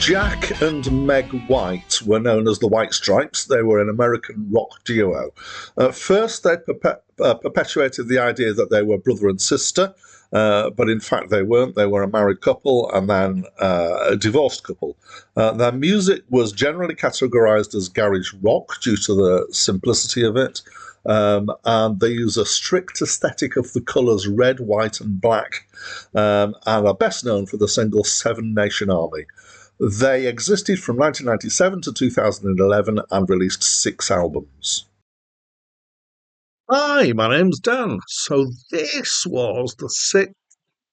Jack and Meg White were known as the White Stripes. They were an American rock duo. At first, they perpetuated the idea that they were brother and sister, but in fact they weren't. They were a married couple and then a divorced couple. Their music was generally categorized as garage rock due to the simplicity of it. And they use a strict aesthetic of the colours red, white, and black, and are best known for the single Seven Nation Army. They existed from 1997 to 2011 and released 6 albums. Hi, my name's Dan. So this was the 6th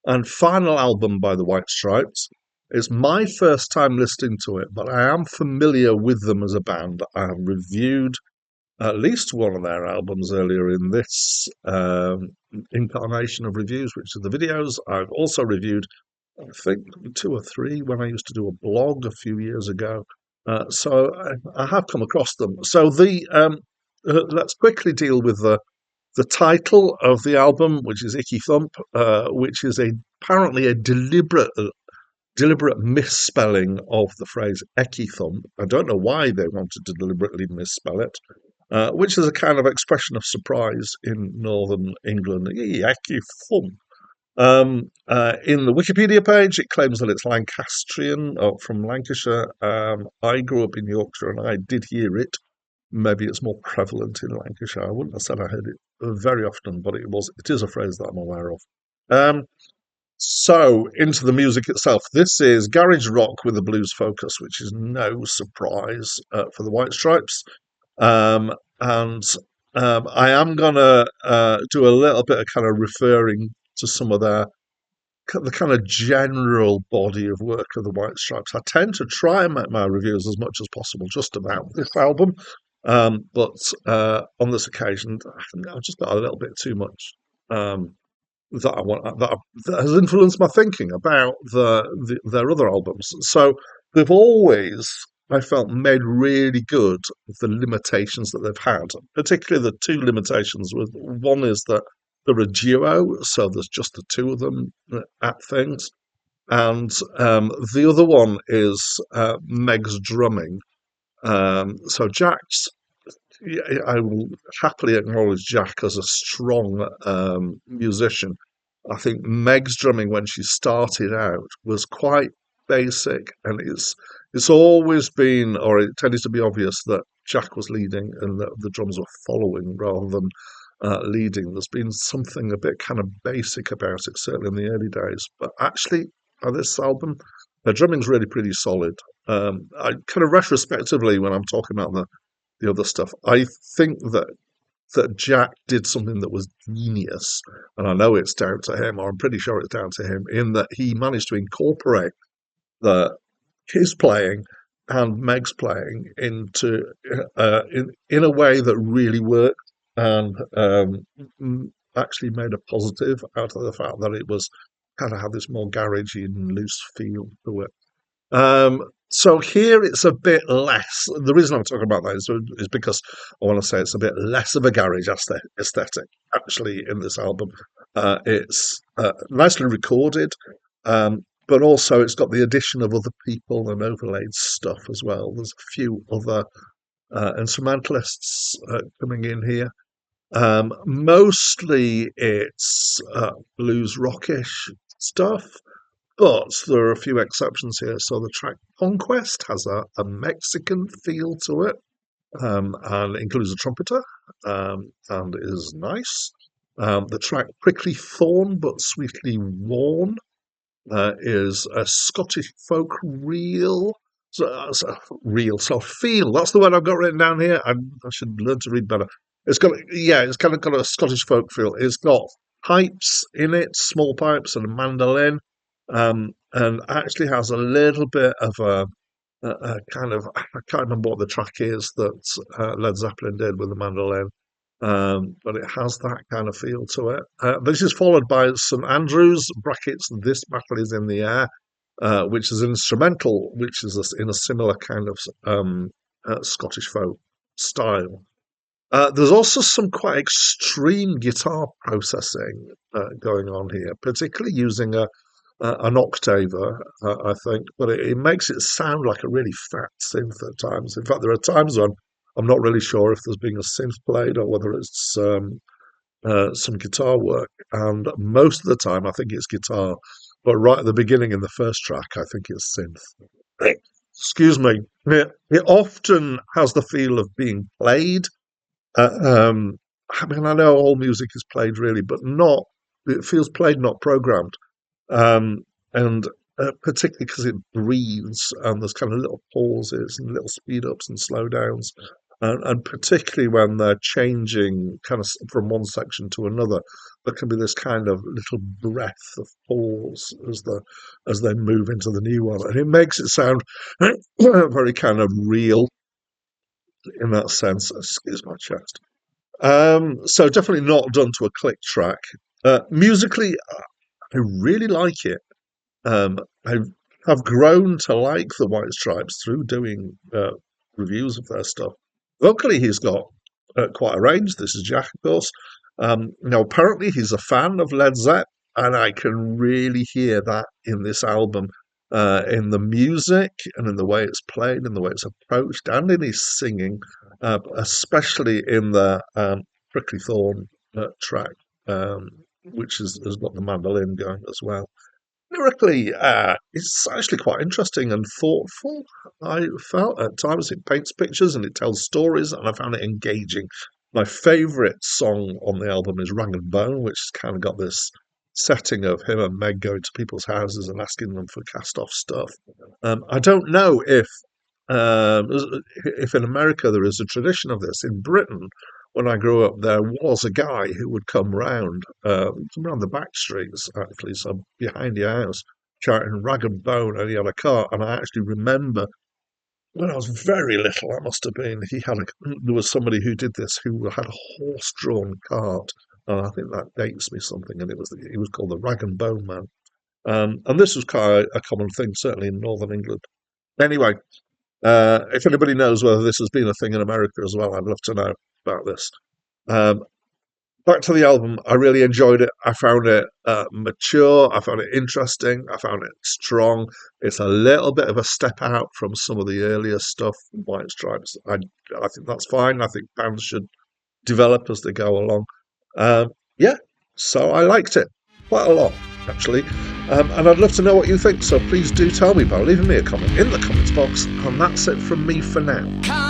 and final album by the White Stripes. It's my first time listening to it, but I am familiar with them as a band. I have reviewed at least one of their albums earlier in this incarnation of reviews, which are the videos. I've also reviewed, I think, 2 or 3 when I used to do a blog a few years ago. So I have come across them. So let's quickly deal with the title of the album, which is Icky Thump, which is apparently a deliberate misspelling of the phrase Ecky Thump. I don't know why they wanted to deliberately misspell it, which is a kind of expression of surprise in northern England. Ecky Thump. In the Wikipedia page, it claims that it's Lancastrian, or from Lancashire. I grew up in Yorkshire and I did hear it. Maybe it's more prevalent in Lancashire. I wouldn't have said I heard it very often, but it is a phrase that I'm aware of. So, into the music itself. This is garage rock with a blues focus, which is no surprise for the White Stripes. And I am going to do a little bit of kind of referring to some of the kind of general body of work of the White Stripes. I tend to try and make my reviews as much as possible just about this album, but on this occasion, I've just got a little bit too much that has influenced my thinking about their other albums. So they've always, I felt, made really good of the limitations that they've had, particularly the 2 limitations. One is that they're a duo, so there's just the 2 of them at things. And the other one is Meg's drumming. So Jack's, I will happily acknowledge Jack as a strong musician. I think Meg's drumming when she started out was quite basic, and it's always been, or it tended to be obvious that Jack was leading and that the drums were following rather than leading. There's been something a bit kind of basic about it, certainly in the early days. But actually, on this album, the drumming's really pretty solid. I kind of retrospectively, when I'm talking about the other stuff, I think that Jack did something that was genius, and I know it's down to him, or I'm pretty sure it's down to him, in that he managed to incorporate his playing and Meg's playing into in a way that really worked, and actually made a positive out of the fact that it was kind of had this more garagey and loose feel to it. So here it's a bit less. The reason I'm talking about that is because I want to say it's a bit less of a garage aesthetic, actually, in this album. It's nicely recorded, but also it's got the addition of other people and overlaid stuff as well. There's a few other instrumentalists coming in here. Mostly it's blues rockish stuff, but there are a few exceptions here. So the track Conquest has a Mexican feel to it, and includes a trumpeter, and is nice. The track Prickly Thorn but Sweetly Worn is a Scottish folk reel. So feel. That's the word I've got written down here. I should learn to read better. It's kind of got a Scottish folk feel. It's got pipes in it, small pipes, and a mandolin. And actually has a little bit of a kind of, I can't remember what the track is that Led Zeppelin did with the mandolin, but it has that kind of feel to it. This is followed by St Andrews brackets. This battle is in the air, which is an instrumental, which is in a similar kind of Scottish folk style. There's also some quite extreme guitar processing going on here, particularly using a an octaver, I think, but it makes it sound like a really fat synth at times. In fact, there are times when I'm not really sure if there's been a synth played or whether it's some guitar work. And most of the time, I think it's guitar. But right at the beginning in the first track, I think it's synth. Excuse me. It often has the feel of being played. Uh, um, I mean, I know all music is played really, but not. It feels played, not programmed. Um, and particularly because it breathes and there's kind of little pauses and little speed ups and slow downs, and particularly when they're changing kind of from one section to another, there can be this kind of little breath of pause as they move into the new one, and it makes it sound very kind of real in that sense. Excuse my chest. So definitely not done to a click track. Musically, I really like it. I have grown to like the White Stripes through doing reviews of their stuff. Vocally, he's got quite a range. This is Jack, of course. Now, apparently, he's a fan of Led Zepp, and I can really hear that in this album, in the music and in the way it's played, in the way it's approached, and in his singing, especially in the Prickly Thorn track, which has got the mandolin going as well. Lyrically, it's actually quite interesting and thoughtful. I felt at times it paints pictures and it tells stories, and I found it engaging. My favourite song on the album is Rag and Bone, which has kind of got this setting of him and Meg going to people's houses and asking them for cast off stuff. I don't know if in America there is a tradition of this. In Britain, when I grew up, there was a guy who would come round the back streets, actually, so behind your house, shouting rag and bone, and he had a cart. And I actually remember when I was very little, I must have been, there was somebody who did this who had a horse-drawn cart. And I think that dates me something, and he was called the Rag and Bone Man. And this was quite a common thing, certainly in Northern England. Anyway, if anybody knows whether this has been a thing in America as well, I'd love to know about this. Um, Back to the album, I really enjoyed it. I found it mature. I found it interesting. I found it strong. It's a little bit of a step out from some of the earlier stuff, White Stripes. I think that's fine. I think bands should develop as they go along. Yeah, so I liked it quite a lot, actually. And I'd love to know what you think. So please do tell me by leaving me a comment in the comments box. And that's it from me for now.